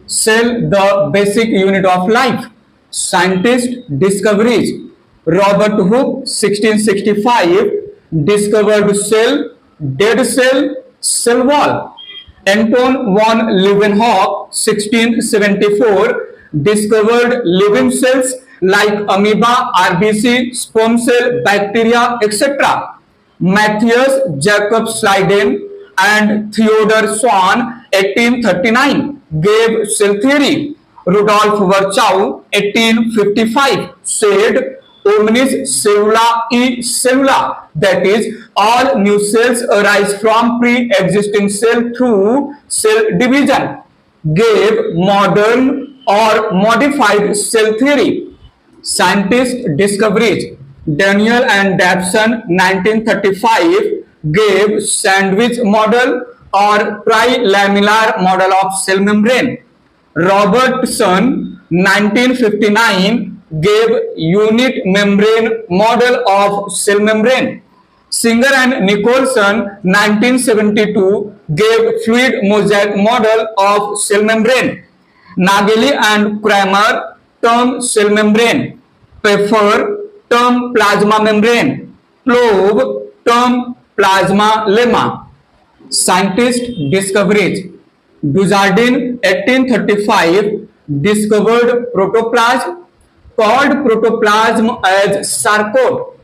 Cell, the basic unit of life. Scientist discoveries. Robert Hooke, 1665, discovered cell, dead cell, cell wall. Anton von Leeuwenhoek, 1674, discovered living cells like amoeba, RBC, sperm cell, bacteria, etc. Matthias Jacob Schleiden and Theodor Swan, 1839, gave cell theory. Rudolf Virchow, 1855, said omnis cellula e cellula, that is, all new cells arise from pre-existing cell through cell division, gave modern or modified cell theory. Scientist discoveries. Daniel and Dabson, 1935, gave sandwich model or trilamellar model of cell membrane. Robertson, 1959, gave unit membrane model of cell membrane. Singer and Nicholson, 1972, gave fluid mosaic model of cell membrane. Nageli and Kramer, term cell membrane. Pfeffer, term plasma membrane. Plove, term plasma lemma. Scientist discoveries. Dujardin, 1835, discovered protoplasm, called protoplasm as sarcode.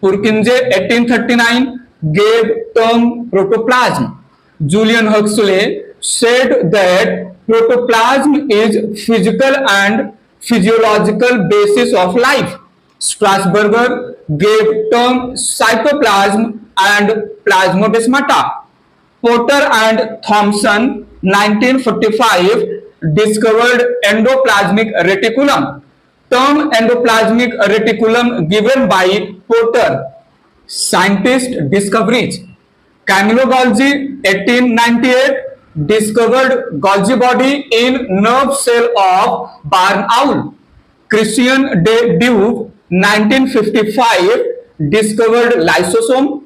Purkinje, 1839, gave term protoplasm. Julian Huxley said that protoplasm is physical and physiological basis of life. Strasburger gave term cytoplasm and plasmodesmata. Porter and Thomson, 1945, discovered endoplasmic reticulum. Term endoplasmic reticulum given by Porter. Scientist discoveries. Camillo Golgi, 1898, discovered Golgi body in nerve cell of barn owl. Christian de Duve, 1955, discovered lysosome.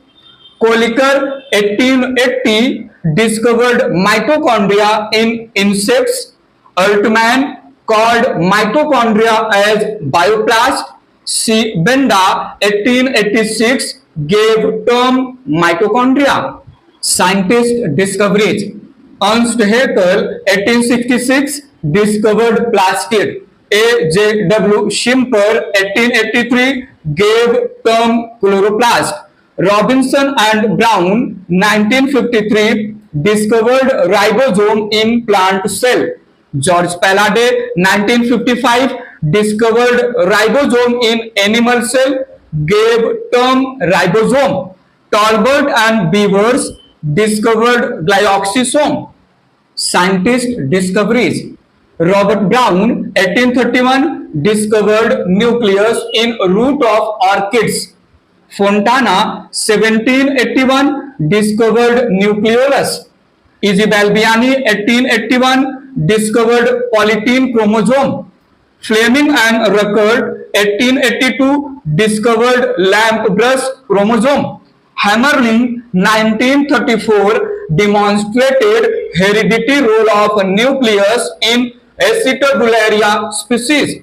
Kolliker, 1880, discovered mitochondria in insects. Altman called mitochondria as bioplast. C. Benda, 1886, gave term mitochondria. Scientist discoveries. Ernst Haeckel, 1866, discovered plastid. A. J. W. Schimper, 1883, gave term chloroplast. Robinson and Brown, 1953, discovered ribosome in plant cell. George Palade, 1955, discovered ribosome in animal cell, gave term ribosome. Talbot and Beavers discovered glyoxysome. Scientist discoveries. Robert Brown, 1831, discovered nucleus in root of orchids. Fontana, 1781, discovered nucleolus. Isabel Biani, 1881, discovered polytene chromosome. Fleming and Ruckert, 1882, discovered lamp brush chromosome. Hammerling, 1934, demonstrated heredity role of nucleus in Acetobularia species.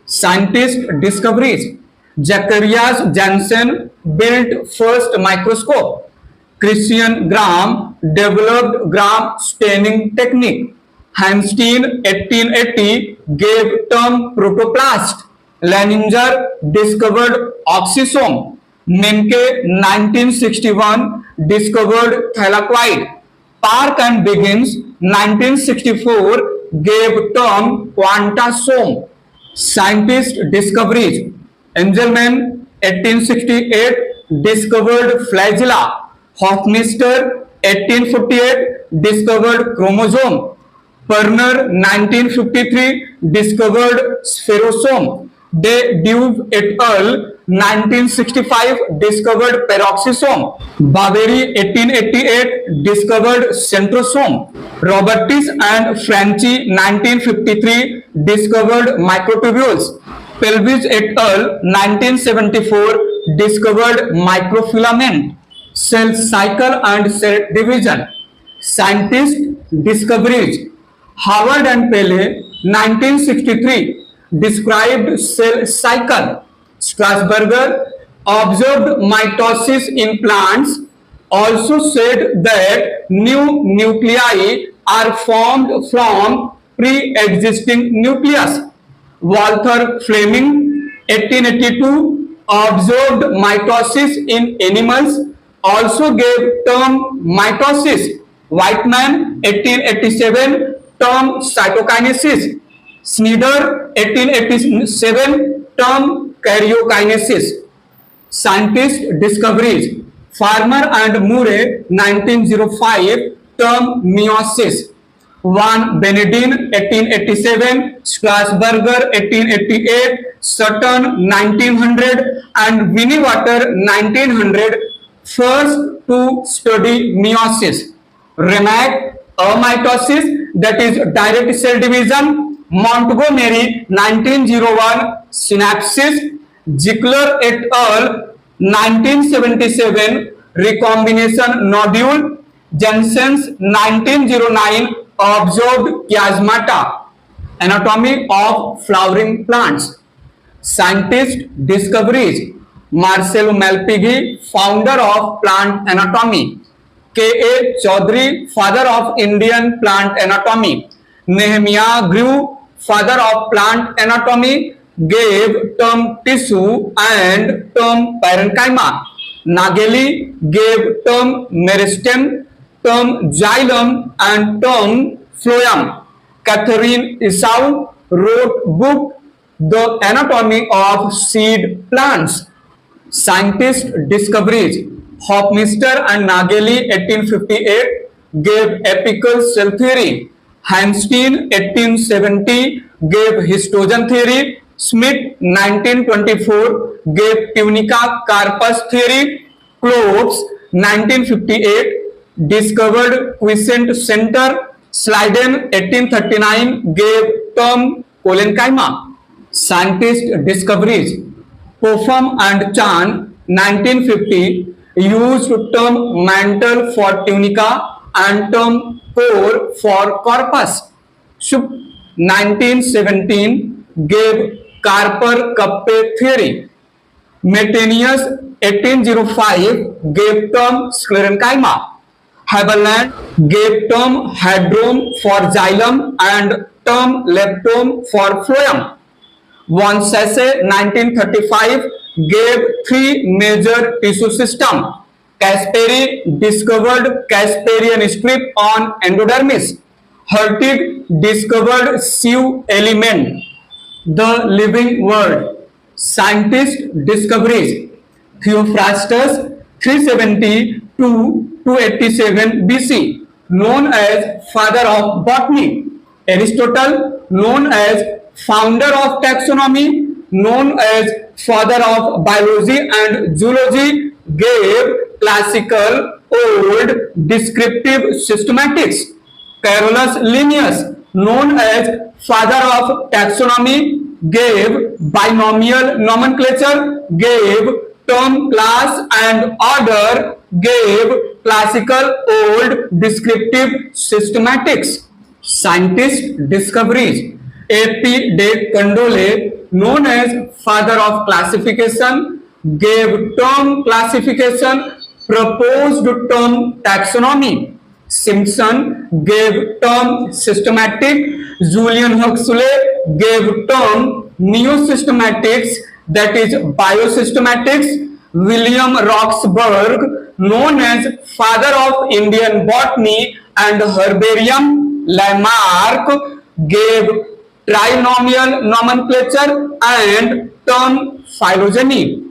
Scientist discoveries. Zacharias Janssen built first microscope. Christian Graham developed Gram staining technique. Hamstein, 1880, gave term protoplast. Leininger discovered oxysome. Menke, 1961, discovered thylakoid. Park and Biggins, 1964, gave term quantasome. Scientist discoveries. Engelmann, 1868, discovered flagella. Hofmeister, 1848, discovered chromosome. Perner, 1953, discovered spherosome. De Duve et al., 1965, discovered peroxisome. Baveri, 1888, discovered centrosome. Robertis and Franchi, 1953, discovered microtubules. Pelvis et al., 1974, discovered microfilament. Cell cycle and cell division. Scientist discoveries. Howard and Pele, 1963, described cell cycle. Strasburger observed mitosis in plants, also said that new nuclei are formed from pre-existing nucleus. Walther Fleming, 1882, observed mitosis in animals, also gave term mitosis. Whiteman, 1887, term cytokinesis. Snyder, 1887, term karyokinesis. Scientist discoveries. Farmer and Murray, 1905, term meiosis. Van Beneden, 1887, Strasburger, 1888, Sutton, 1900, and Winnewater, 1900, first to study meiosis. Remack, amitosis, that is direct cell division. Montgomery, 1901, synapsis. Ziegler et al., 1977, recombination nodule. Jensen's, 1909, observed chiasmata. Anatomy of flowering plants. Scientist discoveries. Marcel Malpighi, founder of plant anatomy. K.A. Chaudhary, father of Indian plant anatomy. Nehemiah Grew, father of plant anatomy, gave term tissue and term parenchyma. Nageli gave term meristem, term xylem, and term phloem. Catherine Isau wrote book The Anatomy of Seed Plants. Scientist discoveries. Hofmeister and Nageli, 1858, gave apical cell theory. Hanstein, 1870, gave histogen theory. Smith, 1924, gave tunica carpus theory. Cloves, 1958, discovered quiescent center. Slyden, 1839, gave term parenchyma. Scientist discoveries. Popham and Chan, 1950, used term mantle for tunica and term core for corpus. Schupp, 1917, gave Carper Kappe theory. Metenius, 1805, gave term sclerenchyma. Haberland gave term hadrome for xylem and term leptome for phloem. Von Sasse, 1935, gave three major tissue systems. Kasperi discovered Kasperian strip on endodermis. Hurtig discovered sieve element. The living world. Scientist discoveries. Theophrastus, 370 to 287 BC, known as father of botany. Aristotle, known as founder of taxonomy, known as father of biology and zoology, gave classical old descriptive systematics. Carolus Linnaeus, known as father of taxonomy, gave binomial nomenclature, gave term class and order, gave classical old descriptive systematics. Scientist discoveries. A.P. de Candolle, known as father of classification, gave term classification, proposed term taxonomy. Simpson gave term systematic. Julian Huxley gave term neo-systematics, that is biosystematics. William Roxburgh, known as father of Indian botany and herbarium. Lamarck gave trinomial nomenclature and term phylogeny.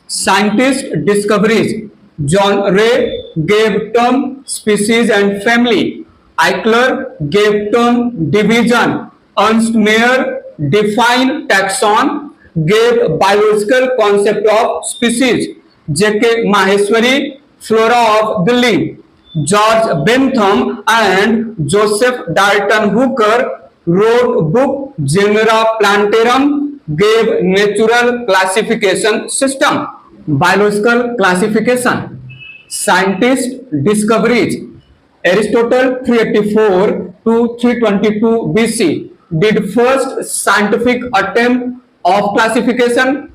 Scientist discoveries. John Ray gave term species and family. Eichler gave term division. Ernst Mayr defined taxon, gave biological concept of species. J.K. Maheshwari, flora of the leaf. George Bentham and Joseph Dalton Hooker wrote book Genera Plantarum, gave natural classification system. Biological classification. Scientist discoveries. Aristotle, 384, to 322 BC did first scientific attempt of classification,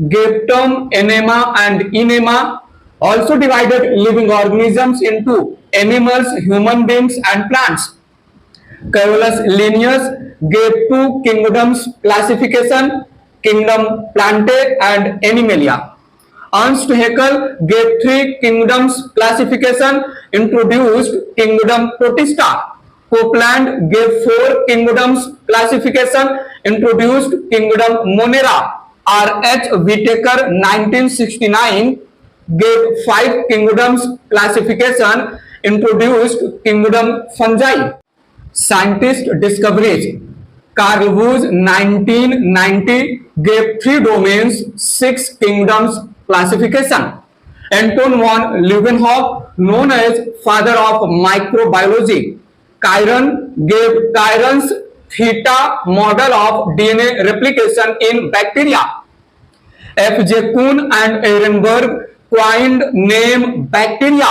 gave term enema and enema, also divided living organisms into animals, human beings and plants. Carolus Linnaeus gave two kingdoms classification, kingdom Plantae and Animalia. Ernst Haeckel gave three kingdoms classification, introduced kingdom Protista. Copeland gave four kingdoms classification, introduced kingdom Monera. R. H. Whitaker 1969 gave five kingdoms classification, introduced kingdom Fungi. Scientist discoveries. Carl Woese 1990 gave three domains, six kingdoms classification. Anton von Leeuwenhoek, known as father of microbiology, Chiron gave Chiron's theta model of DNA replication in bacteria. F. J. Kuhn and Ehrenberg coined name bacteria.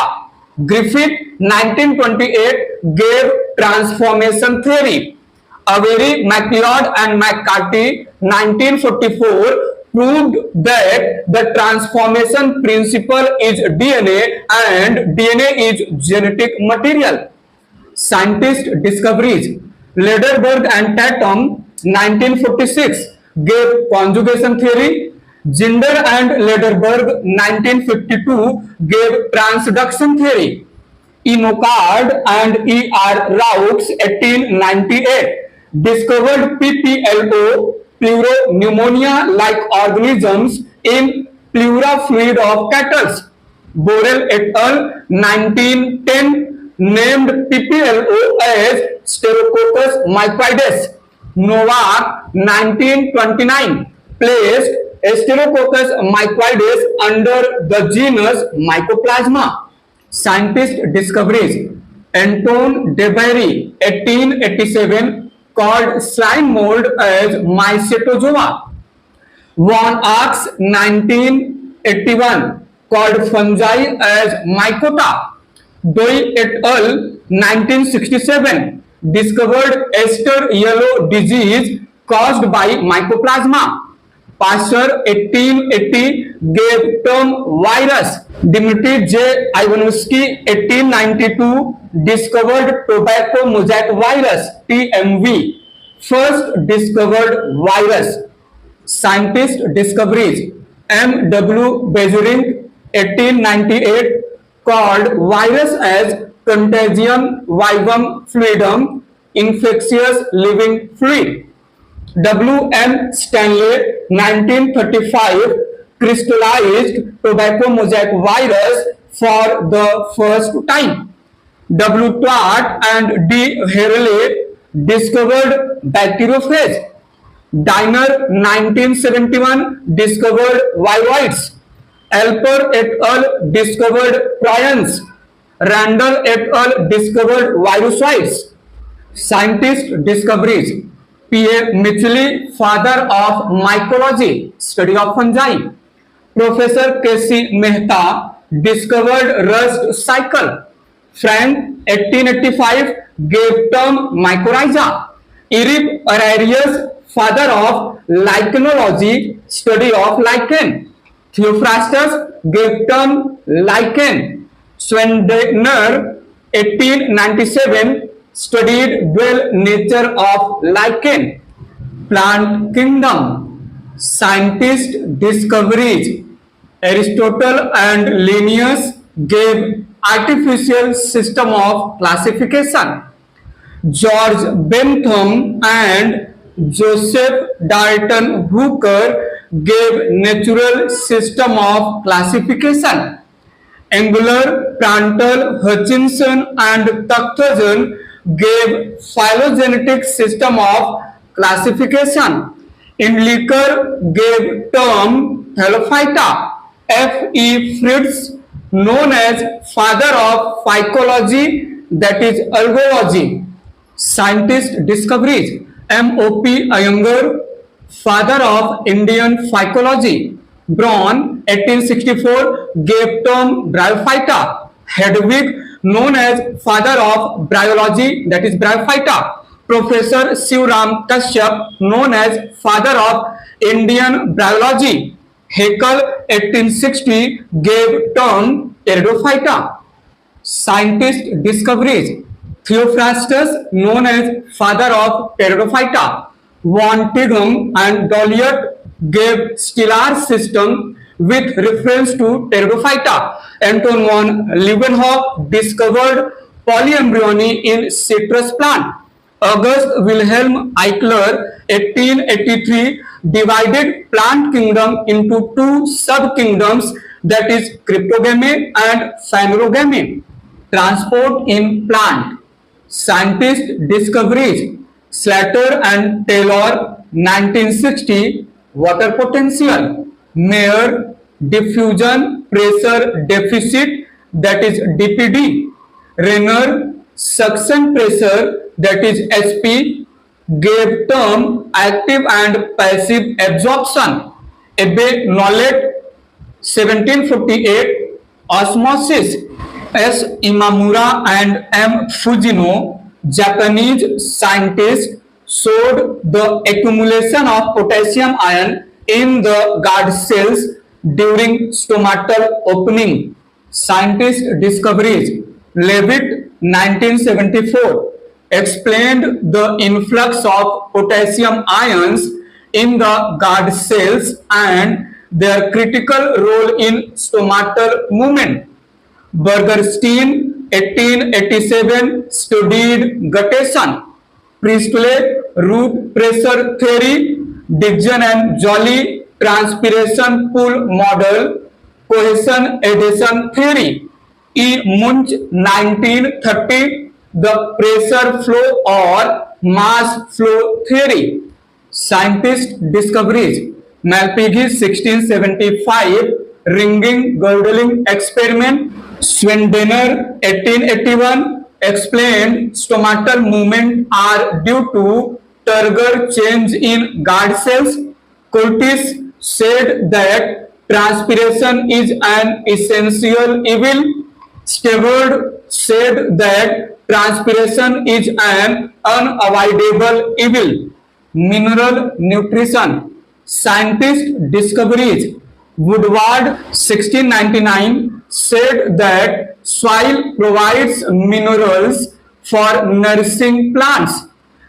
Griffith 1928 gave transformation theory. Avery, MacLeod and McCarthy 1944 proved that the transformation principle is DNA and DNA is genetic material. Scientist discoveries. Lederberg and Tatum 1946 gave conjugation theory. Ginder and Lederberg 1952 gave transduction theory. Enocard and E. R. Roux 1898 discovered PPLO, pleuropneumonia-like organisms in pleura fluid of cattle. Borel et al. 1910 named PPLO as Staphylococcus mycoides. Novak 1929 placed Staphylococcus mycoides under the genus Mycoplasma. Scientist discoveries. Anton Debarry 1887 called slime mold as Mycetozoa. Von Ochs 1981 called fungi as Mycota. Doi et al. 1967 discovered Ester yellow disease caused by Mycoplasma. Pasteur 1880 gave term virus. Dmitry J. Ivanovsky 1892 discovered tobacco mosaic virus TMV, first discovered virus. Scientist discoveries. M. W. Beijerinck 1898 called virus as Contagion vivum fluidum, infectious living fluid. W. M. Stanley 1935 crystallized tobacco mosaic virus for the first time. W. Todd and D. Harley discovered bacteriophage. Diner 1971 discovered viroids. Alper et al. Discovered prions. Randall et al. Discovered virusoids. Scientist discoveries. P. A. Mitchell, father of mycology, study of fungi. Professor K. C. Mehta discovered rust cycle. Frank 1885 gave term mycorrhiza. Erip Arrhenius, father of lichenology, study of lichen. Theophrastus gave term lichen. Swendener 1897 studied dual nature of lichen. Plant kingdom. Scientist discoveries. Aristotle and Linnaeus gave artificial system of classification. George Bentham and Joseph Dalton Hooker gave natural system of classification. Engler, Prandtl, Hutchinson and Tuckhagen gave phylogenetic system of classification. Inlicker gave term Thallophyta. F. E. Fritz, known as father of phycology, that is algology. Scientist discoveries. M. O. P. Iyengar, father of Indian phycology. Braun 1864 gave term Bryophyta. Hedwig known as father of bryology, that is Bryophyta. Professor Shivram Kashyap, known as father of Indian bryology. Haeckel, 1860, gave term Pteridophyta. Scientist discoveries. Theophrastus, known as father of Pteridophyta. Von Tighem and Dolliot gave stellar system with reference to Pteridophyta. Anton von Leeuwenhoek discovered polyembryony in citrus plant. August Wilhelm Eichler, 1883, divided plant kingdom into two sub-kingdoms, that is cryptogamy and phanerogamy. Transport in plant. Scientist discoveries. Slater and Taylor, 1960, water potential. Mayer, diffusion pressure deficit, that is DPD. Renner, suction pressure, that is SP, gave term active and passive absorption. Ebbe Knowlett, 1758, osmosis. S. Imamura and M. Fujino, Japanese scientists, showed the accumulation of potassium ion in the guard cells during stomatal opening. Scientist discoveries. Leavitt, 1974, explained the influx of potassium ions in the guard cells and their critical role in stomatal movement. Burgerstein, 1887, studied guttation. Priestley, root pressure theory. Dickson and Joly, transpiration pool model. Cohesion adhesion theory. E. Munch, 1930, the pressure flow or mass flow theory. Scientist discoveries. Malpighi, 1675, ringing girdling experiment. Swendener, 1881, explained stomatal movement are due to turgor change in guard cells. Curtis said that transpiration is an essential evil. Stewart said that transpiration is an unavoidable evil. Mineral nutrition. Scientist discoveries. Woodward, 1699, said that soil provides minerals for nourishing plants.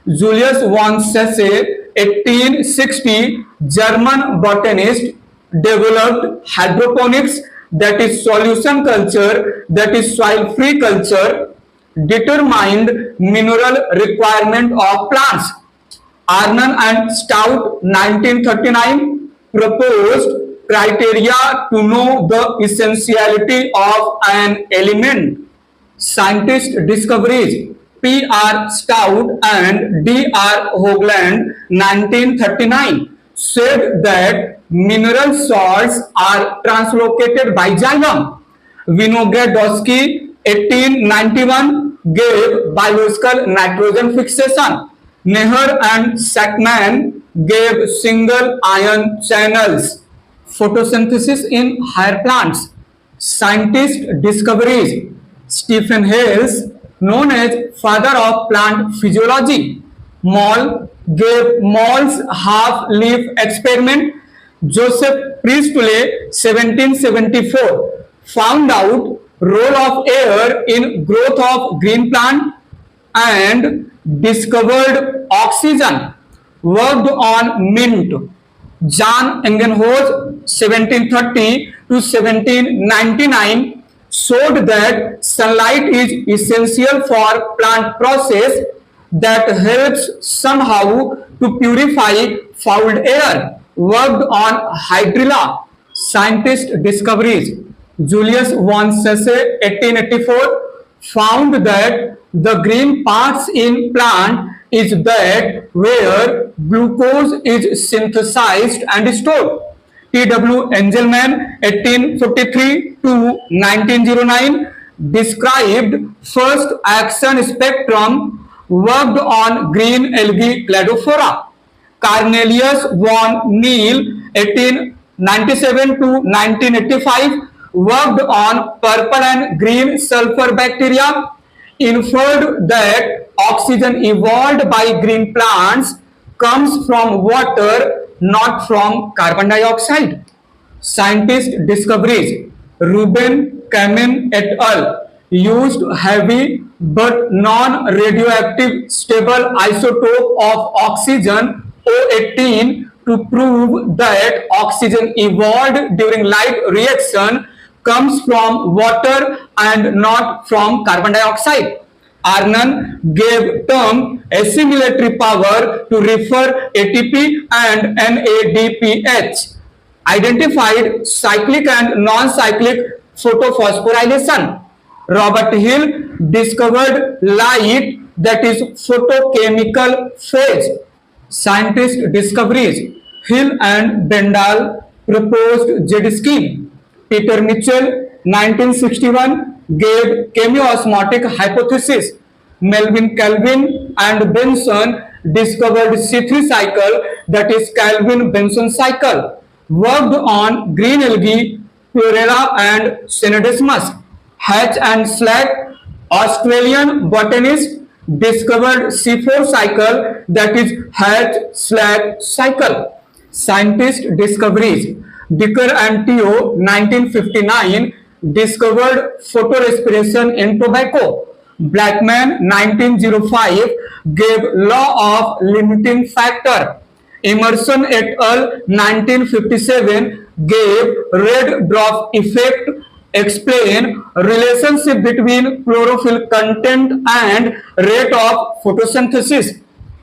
Julius von Sasse, 1860, German botanist, developed hydroponics, that is solution culture, that is soil-free culture, determined mineral requirement of plants. Arnon and Stout, 1939, proposed criteria to know the essentiality of an element. Scientist discoveries. P. R. Stout and D. R. Hoagland, 1939, said that mineral salts are translocated by xylem. Vinogradovsky, 1891, gave biological nitrogen fixation. Neher and Sackman gave single ion channels. Photosynthesis in higher plants. Scientist discoveries. Stephen Hales, known as father of plant physiology. Moll gave Moll's half-leaf experiment. Joseph Priestley, 1774, found out role of air in growth of green plant and discovered oxygen. Worked on mint. Jan Ingenhousz, 1730 to 1799, showed that sunlight is essential for plant process that helps somehow to purify fouled air. Worked on hydrilla. Scientist discoveries. Julius von Sasse, 1884, found that the green parts in plant is that where glucose is synthesized and stored. T. W. Engelmann, 1843 to 1909, described first action spectrum. Worked on green algae cladophora. Cornelius von Neil, 1897 to 1985, worked on purple and green sulfur bacteria, inferred that oxygen evolved by green plants comes from water, not from carbon dioxide. Scientist discoveries. Ruben Kamin et al. Used heavy but non-radioactive stable isotope of oxygen O18 to prove that oxygen evolved during light reaction comes from water and not from carbon dioxide. Arnon gave term assimilatory power to refer ATP and NADPH, identified cyclic and non-cyclic photophosphorylation. Robert Hill discovered light that is photochemical phase. Scientist discoveries. Hill and Bendall proposed jet scheme. Peter Mitchell, 1961, gave chemiosmotic hypothesis. Melvin Calvin and Benson discovered C3 cycle, that is Calvin-Benson cycle. Worked on green algae, Purella and Synodesmus. Hatch and Slack, Australian botanist, discovered C4 cycle, that is Hatch-Slack cycle. Scientist discoveries. Dicker and Teo, 1959, discovered photorespiration in tobacco. Blackman, 1905, gave law of limiting factor. Emerson et al. 1957 gave red dwarf effect, explain relationship between chlorophyll content and rate of photosynthesis.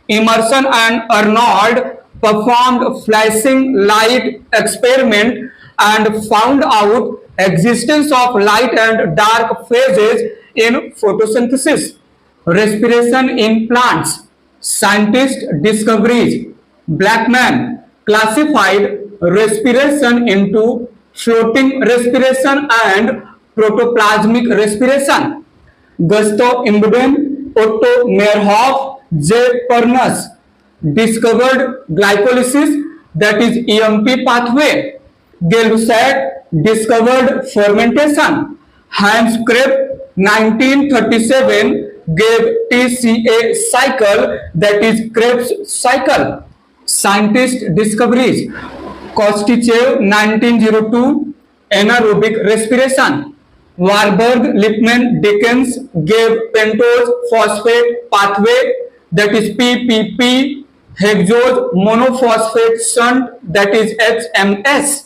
Emerson and Arnold performed flashing light experiment and found out existence of light and dark phases in photosynthesis. Respiration in plants. Scientist discoveries. Blackman classified respiration into floating respiration and protoplasmic respiration. Gustav Embden, Otto Meyerhoff, J. Pernus discovered glycolysis, that is EMP pathway. Gay-Lussac discovered fermentation. Hans Krebs, 1937, gave TCA cycle, that is Krebs cycle. Scientist discoveries. Kostychev, 1902, anaerobic respiration. Warburg, Lippmann, Dickens gave pentose phosphate pathway, that is PPP, hexose monophosphate shunt, that is HMS.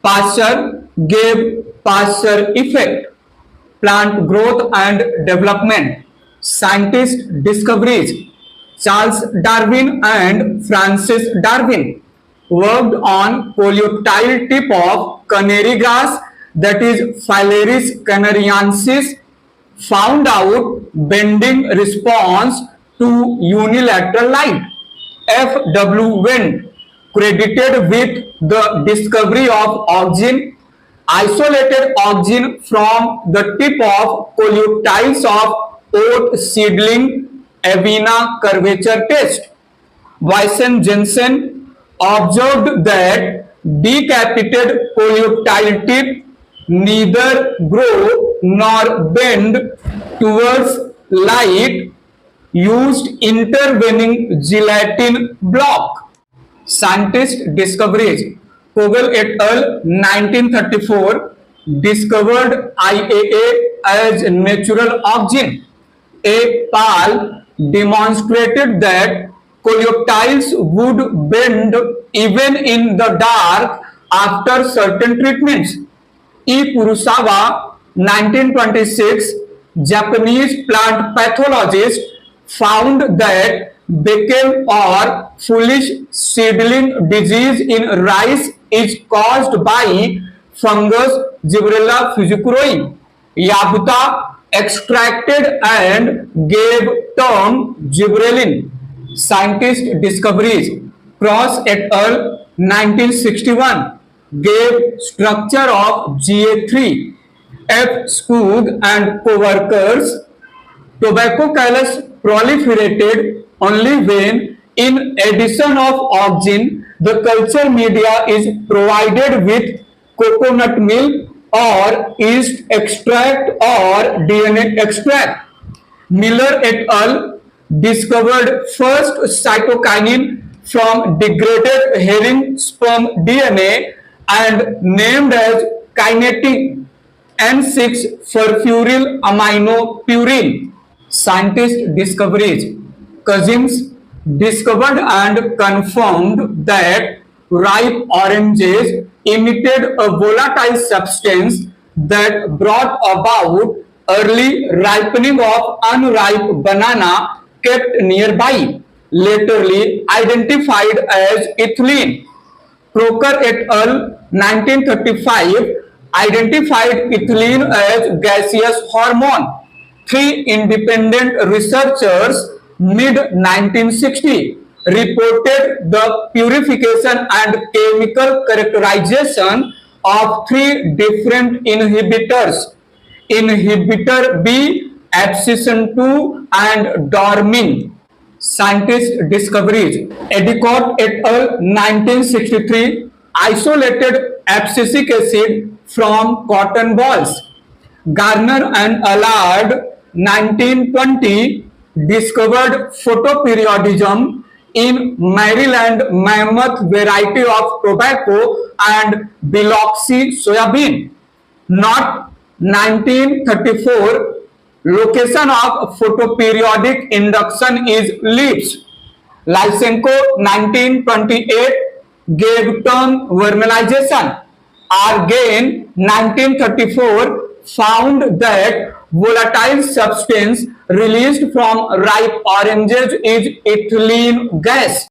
Pasteur gave Pasteur effect. Plant growth and development. Scientist discoveries. Charles Darwin and Francis Darwin worked on coleoptile tip of canary grass, that is Phalaris canariensis, found out bending response to unilateral light. F. W. Wendt, credited with the discovery of oxygen, isolated oxygen from the tip of coleoptiles of oat seedling Avena curvature test. Wysen Jensen observed that decapitated coleoptile tip neither grow nor bend towards light, used intervening gelatin block. Scientist discoveries. Kogel et al. 1934 discovered IAA as natural oxygen. A. Pal demonstrated that coleoptiles would bend even in the dark after certain treatments. E. Kurosawa, 1926, Japanese plant pathologist, found that Beckel or foolish seedling disease in rice is caused by fungus Gibberella fujikuroi. Yabuta extracted and gave term gibberellin. Scientist discoveries. Cross et al. 1961 gave structure of GA3. F. Skoog and co-workers. Tobacco callus proliferated only when, in addition of oxygen, the culture media is provided with coconut milk or yeast extract or DNA extract. Miller et al. Discovered first cytokinin from degraded herring sperm DNA and named as kinetic N6-furfurylaminopurin. Scientist discoveries. Cousins discovered and confirmed that ripe oranges emitted a volatile substance that brought about early ripening of unripe banana kept nearby, laterly identified as ethylene. Croker et al. 1935 identified ethylene as gaseous hormone. Three independent researchers mid-1960 reported the purification and chemical characterization of three different inhibitors: inhibitor B, abscission 2, and dormine. Scientist discoveries. Endicott et al. 1963 isolated abscisic acid from cotton balls. Garner and Allard 1920 discovered photoperiodism in Maryland mammoth variety of tobacco and biloxi soybean. Not 1934 location of photoperiodic induction is leaves. Lysenko 1928 gave term vernalization. Argain 1934 found that volatile substance released from ripe oranges is ethylene gas.